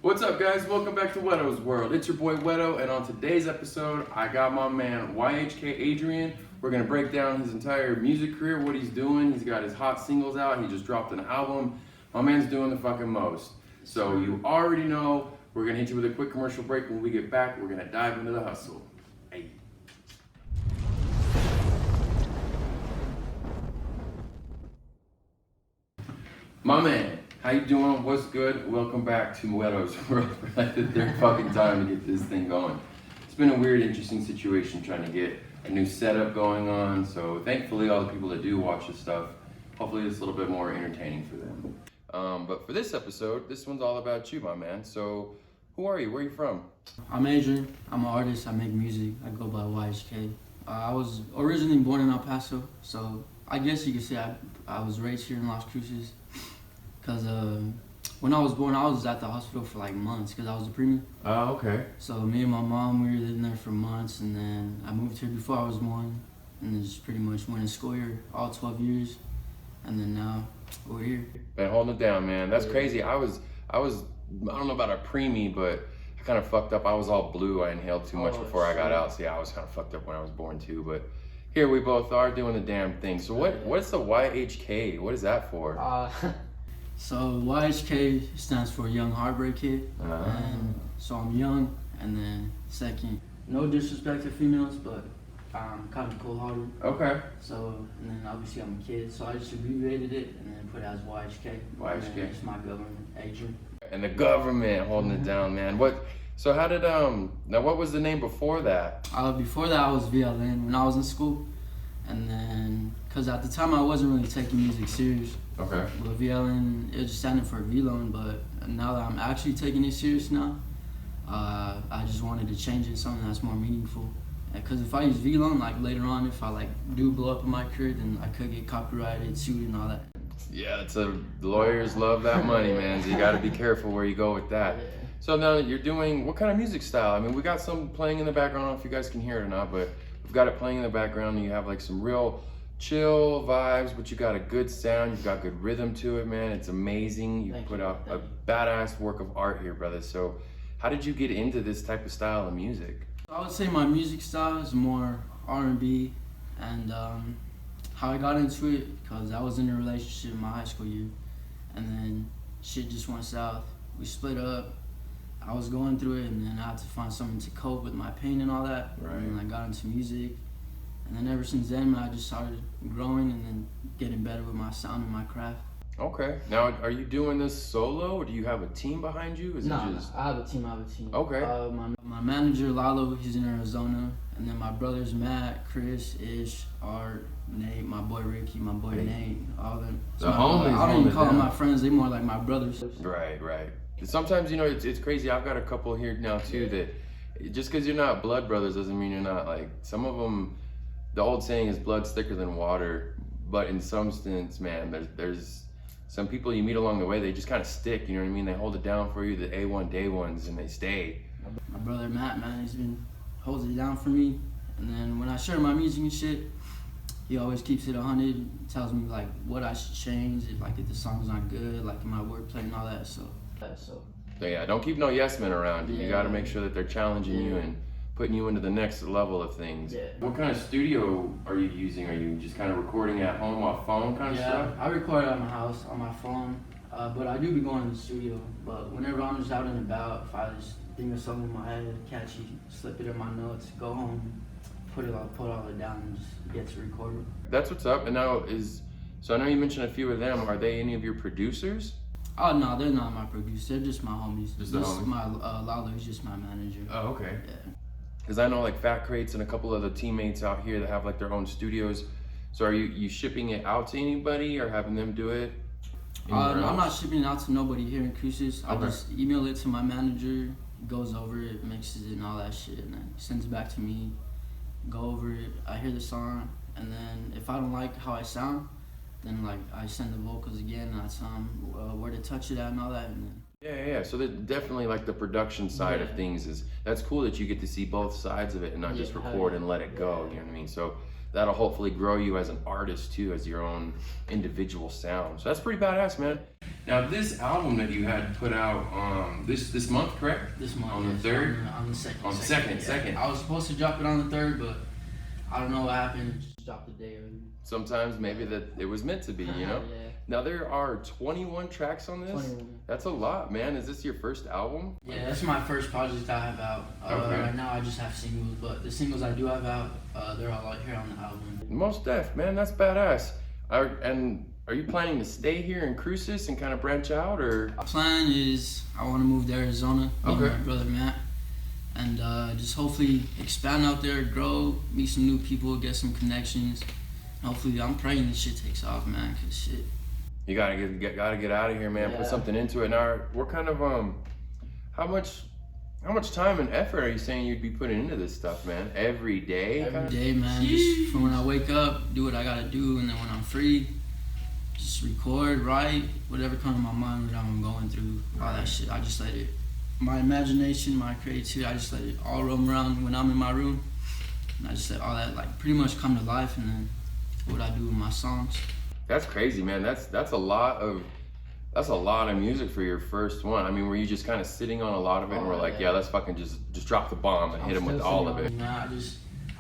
What's up, guys? Welcome back to Whetto's World. It's your boy Whetto, and on today's episode, I got my man YHKAdrian. We're gonna break down his entire music career, what he's doing. He's got his hot singles out. He just dropped an album. My man's doing the fucking most. So you already know. We're gonna hit you with a quick commercial break. When we get back, we're gonna dive into the hustle. Hey. My man, how you doing? What's good? Welcome back to Whetto's World for like the third fucking time to get this thing going. It's been a weird, interesting situation trying to get a new setup going on. So thankfully, all the people that do watch this stuff, hopefully it's a little bit more entertaining for them. But for this episode, this one's all about you, my man. So who are you? Where are you from? I'm Adrian. I'm an artist. I make music. I go by YHK. I was originally born in El Paso, so I guess you could say I was raised here in Las Cruces. Because when I was born, I was at the hospital for like months because I was a preemie. Oh, okay. So me and my mom, we were living there for months, and then I moved here before I was born, and then just pretty much went to school here all 12 years, and then now we're here. Been holding it down, man. That's crazy. I don't know about a preemie, but I kind of fucked up. I was all blue. I inhaled too much before I got out. So yeah, I was kind of fucked up when I was born too. But here we both are doing the damn thing. So what's the YHK? What is that for? So YHK stands for Young Heartbreak Kid, and so I'm young, and then second, no disrespect to females, but I'm kind of cold-hearted. Okay. So, and then obviously I'm a kid, so I just abbreviated it and then put it as YHK. YHK. And it's my government, Adrian. And the government holding it down, man. So how did now what was the name before that? Before that I was VLN when I was in school, and then because at the time I wasn't really taking music serious. Okay. But VLN, it just standing for VLone, but now that I'm actually taking it serious now, I just wanted to change it to something that's more meaningful. Because if I use VLone, like later on, if I like do blow up in my career, then I could get copyrighted, sued, and all that. Yeah, lawyers love that money, man. So you got to be careful where you go with that. So now you're doing what kind of music style? I mean, we got some playing in the background. I don't know if you guys can hear it or not, but we've got it playing in the background, and you have like some real chill vibes, but you got a good sound. You've got good rhythm to it, man. It's amazing. You put out a badass work of art here, brother. So how did you get into this type of style of music? I would say my music style is more R&B, and how I got into it, because I was in a relationship in my high school year, and then shit just went south. We split up. I was going through it, and then I had to find something to cope with my pain and all that. Right. And I got into music, and then ever since then, I just started growing and then getting better with my sound and my craft. Okay. Now, are you doing this solo, or do you have a team behind you? No, I have a team. Okay. My manager, Lalo, he's in Arizona. And then my brothers, Matt, Chris, Ish, Art, Nate, my boy Ricky, my boy Nate, all them. The homies. I don't even call them my friends. They're more like my brothers. Right. Sometimes, you know, it's crazy. I've got a couple here now, too, that just because you're not blood brothers doesn't mean you're not, like, some of them, the old saying is blood's thicker than water. But in some sense, man, there's some people you meet along the way, they just kind of stick, you know what I mean? They hold it down for you, the A1 day ones, and they stay. My brother Matt, man, he's been holds it down for me. And then when I share my music and shit, he always keeps it 100, tells me like what I should change, if the song's not good, like in my wordplay and all that. So yeah, don't keep no yes men around you. You got to make sure that they're challenging you and putting you into the next level of things. Yeah. What kind of studio are you using? Are you just kind of recording at home off phone kind of stuff? Yeah, I record at my house on my phone, but I do be going to the studio. But whenever I'm just out and about, if I just think of something in my head, catchy, slip it in my notes, go home, put all it down, and just get to record it. That's what's up. And now so I know you mentioned a few of them. Are they any of your producers? Oh no, they're not my producers. They're just my homies. Just the homies? My Lalo is just my manager. Oh, okay. Yeah. Because I know like Fat Crates and a couple of the teammates out here that have like their own studios. So are you shipping it out to anybody or having them do it? I'm not shipping it out to nobody here in Cruces. I just email it to my manager, goes over it, mixes it and all that shit, and then sends it back to me. Go over it, I hear the song, and then if I don't like how I sound, then like I send the vocals again and I tell them where to touch it at and all that. And then Yeah. So definitely like the production side of things that's cool that you get to see both sides of it and not just record and let it go. You know what I mean? So that'll hopefully grow you as an artist too, as your own individual sound. So that's pretty badass, man. Now this album that you had put out this month, correct? This month. On the 3rd? On the 2nd. On the 2nd. I was supposed to drop it on the 3rd, but I don't know what happened. It just dropped the day early. Sometimes maybe that it was meant to be, you know? Yeah. Now there are 21 tracks on this. 21. That's a lot, man. Is this your first album? Yeah, that's my first project I have out. Okay. Right now I just have singles, but the singles I do have out, they're all out here on the album. Most def, man. That's badass. Are you planning to stay here in Cruces and kind of branch out, or? My plan is I want to move to Arizona with Okay. my brother Matt, and just hopefully expand out there, grow, meet some new people, get some connections. And hopefully, I'm praying this shit takes off, man. Cause shit. You gotta get out of here, man. Yeah. Put something into it. Now, what kind of how much time and effort are you saying you'd be putting into this stuff, man? Every day? Every day, man. Just from when I wake up, do what I gotta do, and then when I'm free, just record, write, whatever comes to my mind, whatever I'm going through, all that shit. I just let it, my imagination, my creativity, I just let it all roam around when I'm in my room, and I just let all that like pretty much come to life, and then what I do with my songs. That's crazy, man. That's a lot of music for your first one. I mean, were you just kind of sitting on a lot of it, and we're like, yeah, let's fucking just drop the bomb and hit him with all of it?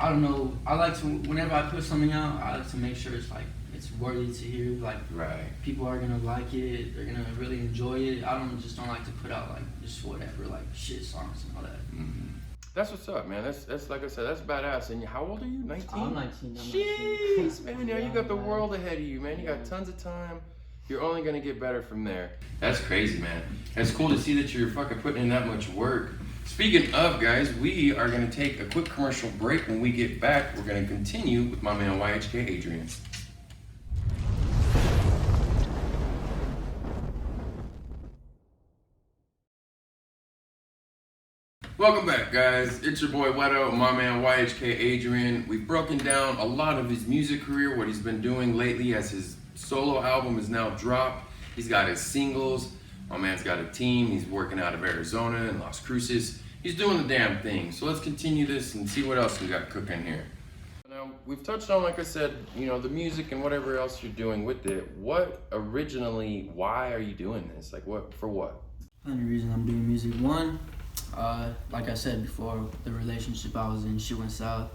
I don't know. I like to, whenever I put something out, I like to make sure it's like it's worthy to hear. Like, right. People are gonna like it. They're gonna really enjoy it. I don't like to put out like just whatever, like shit songs and all that. Mm-hmm. That's what's up, man. That's like I said, that's badass. And how old are you? 19? I'm 19. Jeez, man. Now you got the world ahead of you, man. You got tons of time. You're only gonna get better from there. That's crazy, man. It's cool to see that you're fucking putting in that much work. Speaking of, guys, we are gonna take a quick commercial break. When we get back, we're gonna continue with my man YHKAdrian. Welcome back, guys. It's your boy Whetto, my man YHKAdrian. We've broken down a lot of his music career, what he's been doing lately as his solo album is now dropped. He's got his singles. My man's got a team. He's working out of Arizona and Las Cruces. He's doing the damn thing. So let's continue this and see what else we got cooking here. Now, we've touched on, like I said, you know, the music and whatever else you're doing with it. Why are you doing this? Like, for what? The only reason I'm doing music, one, like I said before, the relationship I was in, shit went south.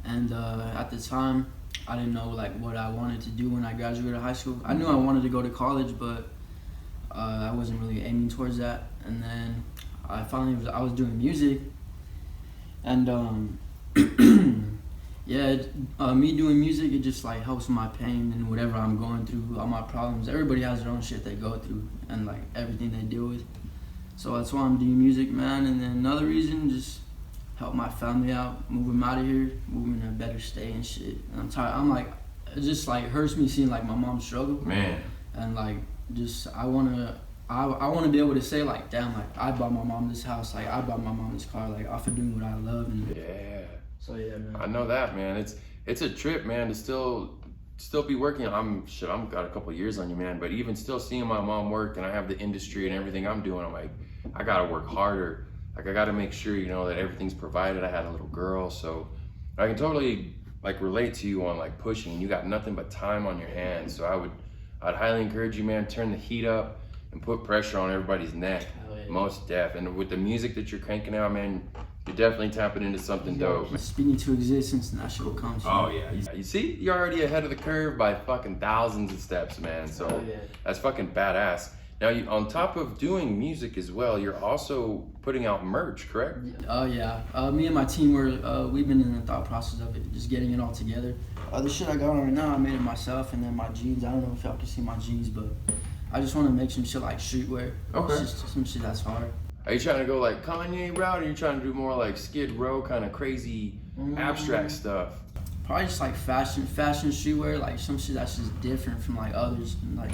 And at the time, I didn't know like what I wanted to do when I graduated high school. I knew I wanted to go to college, but I wasn't really aiming towards that. And then I was doing music, and me doing music, it just like helps my pain and whatever I'm going through, all my problems. Everybody has their own shit they go through and like everything they deal with. So that's why I'm doing music, man. And then another reason, just help my family out, move them out of here, move them in a better state and shit. And I'm tired. I'm like, it just like hurts me seeing like my mom struggle. Man. And like, just I wanna be able to say like, damn, like I bought my mom this house, like I bought my mom this car, like off of doing what I love. And yeah. So yeah, man. I know that, man. It's a trip, man, to still be working. I'm got a couple years on you, man. But even still seeing my mom work, and I have the industry and everything I'm doing, I'm like, I gotta work harder. Like I gotta make sure, you know, that everything's provided. I had a little girl, so I can totally like relate to you on like pushing. You got nothing but time on your hands, so I'd highly encourage you, man. Turn the heat up and put pressure on everybody's neck. Oh, yeah. Most def. And with the music that you're cranking out, man, you're definitely tapping into something dope. Speaking to existence, and that shit will come. Oh yeah, you see, you're already ahead of the curve by fucking thousands of steps, man. So that's fucking badass. Now, on top of doing music as well, you're also putting out merch, correct? Oh yeah. Me and my team we've been in the thought process of it, just getting it all together. The shit I got on right now, I made it myself, and then my jeans. I don't know if y'all can see my jeans, but I just want to make some shit like streetwear. Okay. It's just some shit that's hard. Are you trying to go like Kanye route, or are you trying to do more like Skid Row kind of crazy abstract stuff? Probably just like fashion streetwear, like some shit that's just different from like others, and like.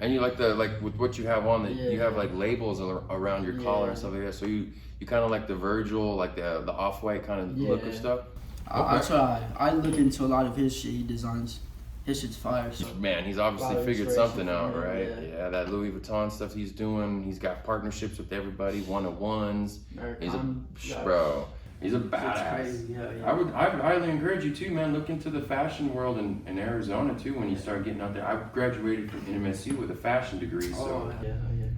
And you like with what you have on, that you have like labels around your collar and stuff like that. So you kind of like the Virgil, like the off-white kind of look of stuff. I try. I look into a lot of his shit he designs. His shit's fire. So. Man, he's obviously figured something out, right? Yeah, that Louis Vuitton stuff he's doing. He's got partnerships with everybody, one-on-ones. Bro, He's a It's badass. crazy. Yeah. I would highly encourage you too, man. Look into the fashion world in Arizona too when you start getting out there. I graduated from MSU with a fashion degree, so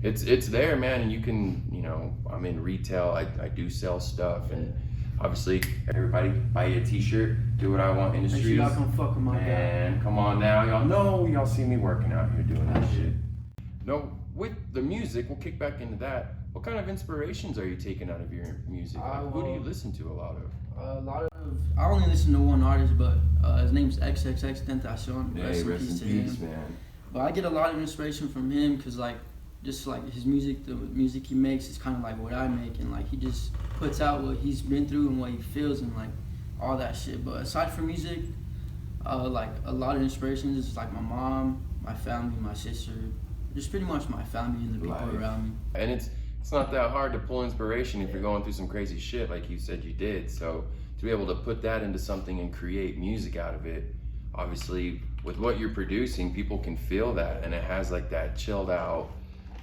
it's there, man. And you can, you know, I'm in retail. I do sell stuff, and obviously everybody buy you a T-shirt. Do what I want industries. Make sure y'all come fuck with my guy. And come on now, y'all know y'all see me working out here doing that shit. No, with the music, we'll kick back into that. What kind of inspirations are you taking out of your music? Like, who do you listen to a lot of? I only listen to one artist, but his name's XXXTentacion. Hey, rest in peace, man. But I get a lot of inspiration from him because, like, just like his music, the music he makes is kind of like what I make, and like he just puts out what he's been through and what he feels and like all that shit. But aside from music, like a lot of inspirations is like my mom, my family, my sister, just pretty much my family and the people around me. And it's not that hard to pull inspiration if you're going through some crazy shit like you said you did. So to be able to put that into something and create music out of it, obviously with what you're producing, people can feel that, and it has like that chilled out,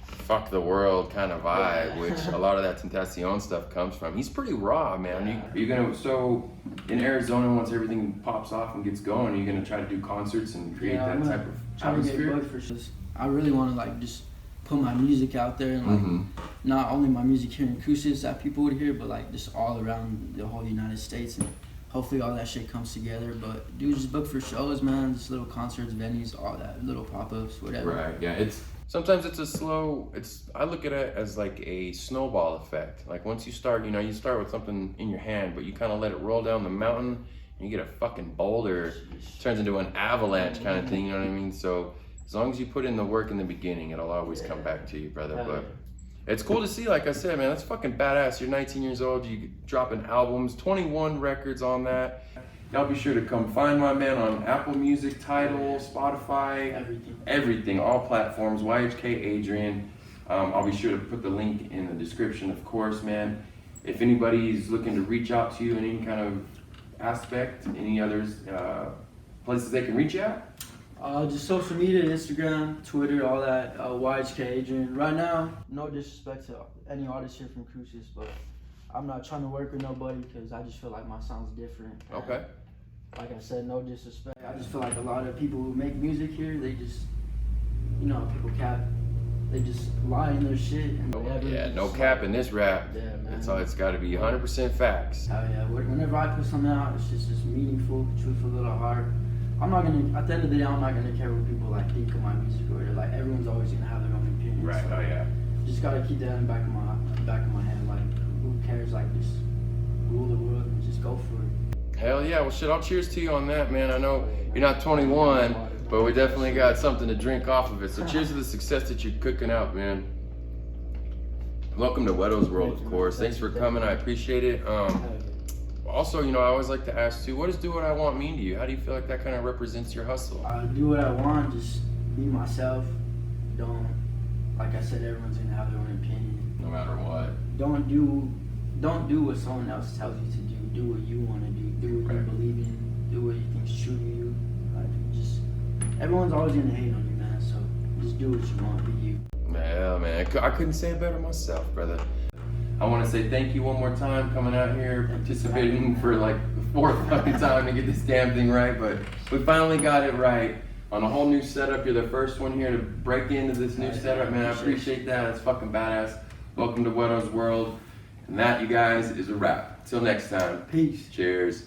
fuck the world kind of vibe, which a lot of that Tentacion stuff comes from. He's pretty raw, man. Are you gonna, so in Arizona, once everything pops off and gets going, are you gonna try to do concerts and create that type of atmosphere? I really want to like just put my music out there, and like not only my music here in Cruces that people would hear, but like just all around the whole United States, and hopefully all that shit comes together. But dude, just book for shows, man. Just little concerts, venues, all that, little pop-ups, whatever. Right. Yeah. Sometimes it's a slow. I look at it as like a snowball effect. Like once you start, you start with something in your hand, but you kind of let it roll down the mountain, and you get a fucking boulder, it turns into an avalanche kind of thing. You know what I mean? So as long as you put in the work in the beginning, it'll always come back to you, brother. But it's cool to see, like I said, man, that's fucking badass. You're 19 years old, you dropping albums, 21 records on that. Y'all be sure to come find my man on Apple Music, Tidal, Spotify, everything, all platforms, YHKAdrian. I'll be sure to put the link in the description, of course, man. If anybody's looking to reach out to you in any kind of aspect, any others, places they can reach out? Just social media, Instagram, Twitter, all that, YHKAdrian. Right now, no disrespect to any artist here from Cruces, but I'm not trying to work with nobody because I just feel like my sound's different. Okay. Like I said, no disrespect. I just feel like a lot of people who make music here, they just, people cap. They just lie in their shit. And no cap in this rap. Yeah, man. It's got to be 100% facts. Oh yeah, whenever I put something out, it's just meaningful, truthful, a little hard. I'm not gonna, at the end of the day, I'm not gonna care what people like think of my music or whatever. Like everyone's always gonna have their own opinion. Right, so just gotta keep that in the back of my head. Like, who cares? Like, just rule the world and just go for it. Hell yeah, well shit, I'll cheers to you on that, man. I know you're not 21, but we definitely got something to drink off of it. So cheers to the success that you're cooking out, man. Welcome to Whetto's World, of course. Thanks for coming, I appreciate it. Also, I always like to ask too, what does Do What I Want mean to you? How do you feel like that kind of represents your hustle? Do what I want, just be myself. Like I said, everyone's gonna have their own opinion. No matter what. Don't do what someone else tells you to do. Do what you want to do. Do what you believe in. Do what you think's true to you. Like, everyone's always gonna hate on you, man. So just do what you want. Be you. Yeah, man. I couldn't say it better myself, brother. I want to say thank you one more time coming out here, participating for like the fourth fucking time to get this damn thing right, but we finally got it right on a whole new setup. You're the first one here to break into this new setup, man. I appreciate that. It's fucking badass. Welcome to Whetto's World. And that, you guys, is a wrap. Till next time. Peace. Cheers.